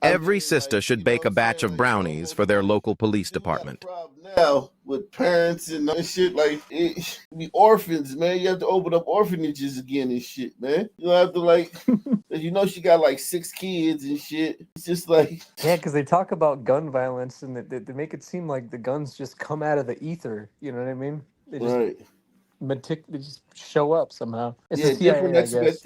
Every sister should bake a batch of brownies for their local police department. Now with parents and shit, like be orphans, man. You have to open up orphanages again and shit, man. You don't have to like, she got like 6 kids and shit. It's just like, yeah, because they talk about gun violence and they make it seem like the guns just come out of the ether. You know what I mean? They just right. They just show up somehow. It's the Different CIA, I guess.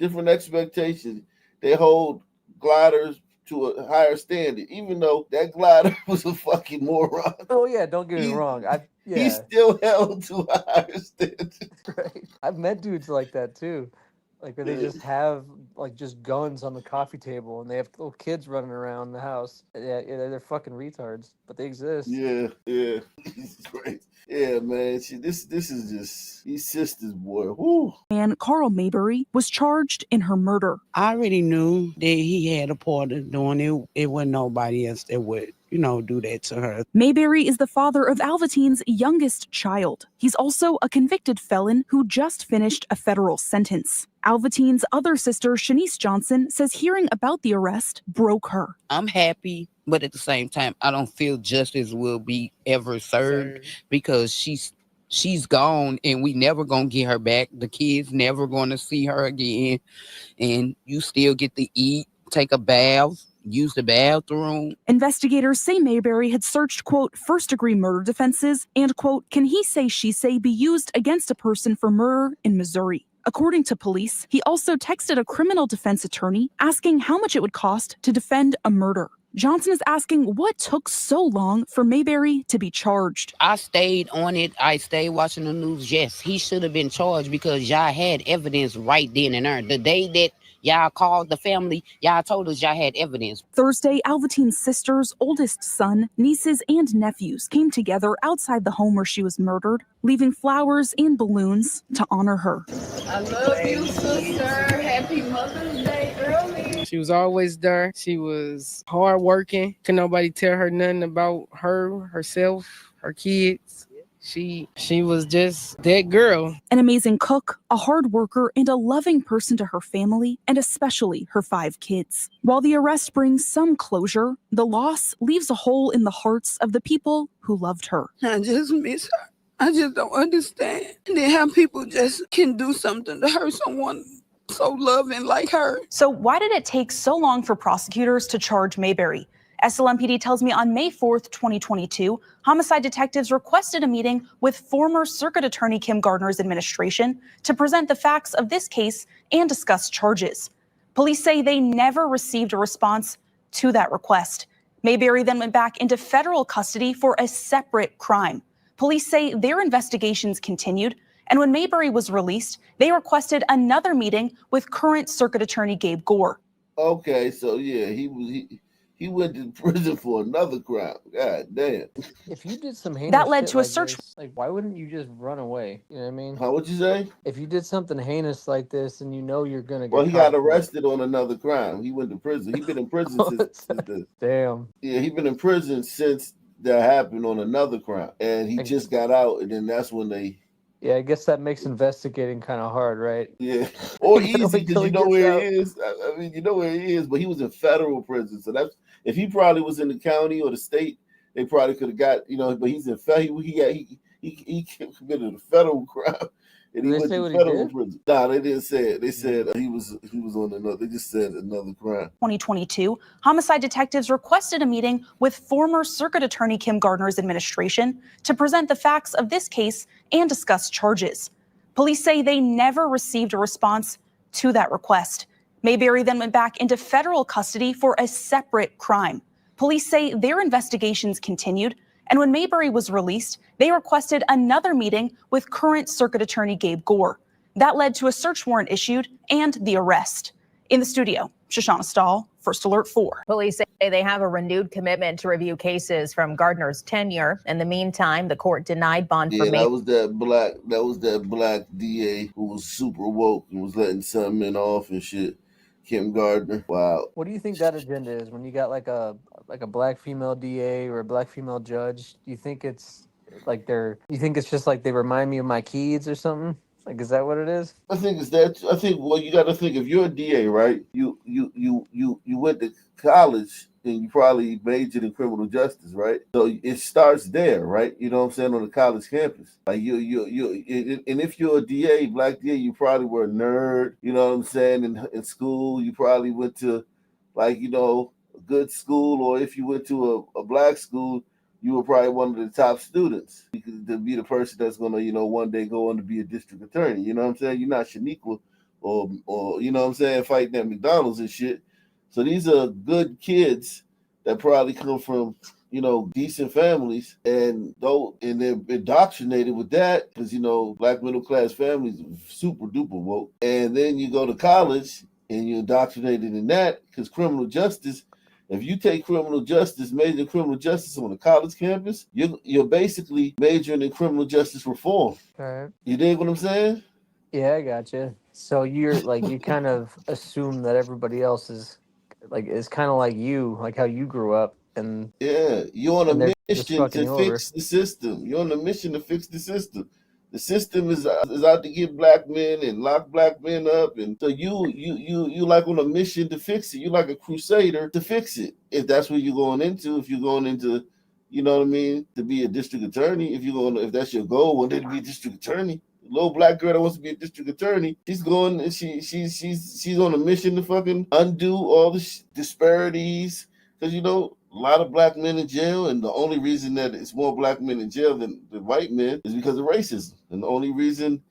expectations. They hold gliders to a higher standard, even though that glider was a fucking moron. Oh yeah, don't get me wrong. He's still held to a higher standard. Right. I've met dudes like that too. Like where they just have like just guns on the coffee table and they have little kids running around the house. Yeah, they're fucking retards, but they exist. Yeah. He's great. Yeah, man. This is just these sisters, boy. Woo. And Carl Mayberry was charged in her murder. I already knew that he had a part of doing it. It wasn't nobody else that would, do that to her. Mayberry is the father of Alvatine's youngest child. He's also a convicted felon who just finished a federal sentence. Alvatine's other sister, Shanice Johnson, says hearing about the arrest broke her. I'm happy, but at the same time, I don't feel justice will be ever served because she's gone and we never gonna get her back. The kids never gonna see her again, and you still get to eat, take a bath, use the bathroom. Investigators say Mayberry had searched, quote, first-degree murder defenses and, quote, can he say, she say be used against a person for murder in Missouri. According to police, he also texted a criminal defense attorney asking how much it would cost to defend a murder. Johnson is asking what took so long for Mayberry to be charged. I stayed on it. I stayed watching the news. Yes, he should have been charged because y'all had evidence right then and there. The day that y'all called the family, y'all told us y'all had evidence. Thursday, Alvatine's sister's oldest son, nieces, and nephews came together outside the home where she was murdered, leaving flowers and balloons to honor her. I love you, sister. Happy Mother's Day early. She was always there. She was hardworking. Could nobody tell her nothing about herself, her kids. She was just that girl. An amazing cook, a hard worker, and a loving person to her family, and especially her 5 kids. While the arrest brings some closure, the loss leaves a hole in the hearts of the people who loved her. I just miss her. I just don't understand. And then how people just can do something to hurt someone so loving like her. So why did it take so long for prosecutors to charge Mayberry? SLMPD tells me on May 4th, 2022, homicide detectives requested a meeting with former Circuit Attorney Kim Gardner's administration to present the facts of this case and discuss charges. Police say they never received a response to that request. Mayberry then went back into federal custody for a separate crime. Police say their investigations continued, and when Mayberry was released, they requested another meeting with current Circuit Attorney Gabe Gore. Okay, so yeah, he went to prison for another crime. God damn. If you did some heinous that led shit to a like search. This, like, why wouldn't you just run away? You know what I mean? How would you say? If you did something heinous like this and you know you're gonna get Well, he got arrested on another crime. He went to prison. He's been in prison since this. Damn. Yeah, he's been in prison since that happened on another crime. And he just got out, and then that's when they... Yeah, I guess that makes investigating kind of hard, right? Yeah. Or easy, because you know where he is. I mean, you know where he is, but he was in federal prison. So that's... If he probably was in the county or the state, they probably could have got, but he's in federal. He committed a federal crime, and he went to federal prison. Nah, they didn't say it. They said he was on another. They just said another crime. 2022, homicide detectives requested a meeting with former Circuit Attorney Kim Gardner's administration to present the facts of this case and discuss charges. Police say they never received a response to that request. Mayberry then went back into federal custody for a separate crime. Police say their investigations continued, and when Mayberry was released, they requested another meeting with current Circuit Attorney Gabe Gore. That led to a search warrant issued and the arrest. In the studio, Shoshana Stahl, First Alert 4. Police say they have a renewed commitment to review cases from Gardner's tenure. In the meantime, the court denied bond for May. That was that black DA who was super woke and was letting some men off and shit. Kim Gardner. Wow. What do you think that agenda is when you got like a black female DA or a black female judge? Do you think it's like you think it's just like they remind me of my kids or something? Like, is that what it is? I think it's that. I think well, you got to think if you're a DA, right? You went to college and you probably majored in criminal justice, right? So it starts there, right? You know what I'm saying, on the college campus. Like and if you're a DA, black DA, you probably were a nerd. You know what I'm saying? In school, you probably went to, like, you know, a good school, or if you went to a black school, you were probably one of the top students. You could to be the person that's gonna, you know, one day go on to be a district attorney. You know what I'm saying? You're not Shaniqua or you know what I'm saying, fighting at McDonald's and shit. So these are good kids that probably come from, you know, decent families, and they're indoctrinated with that because, you know, black middle class families are super duper woke. And then you go to college and you're indoctrinated in that because criminal justice. If you take criminal justice, major in criminal justice on a college campus, you're basically majoring in criminal justice reform. All right. You dig what I'm saying? Yeah, I gotcha. So you're like, you kind of assume that everybody else is kind of like you, like how you grew up, and Yeah, you're on they're a just mission fucking to you over. fix the system. You're on a mission to fix the system. The system is out to get black men and lock black men up, and so you like on a mission to fix it. You're like a crusader to fix it. If that's what you're going into, if you're going into, you know what I mean, to be a district attorney. If that's your goal, one day to be a district attorney. The little black girl that wants to be a district attorney, she's going and she's on a mission to fucking undo all the disparities. Because, you know, a lot of black men in jail, and the only reason that it's more black men in jail than white men is because of racism. And the only reason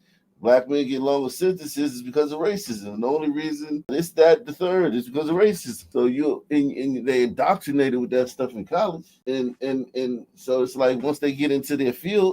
black men get longer sentences is because of racism. And the only reason it's that the third is because of racism. So they indoctrinated with that stuff in college. And so it's like once they get into their field,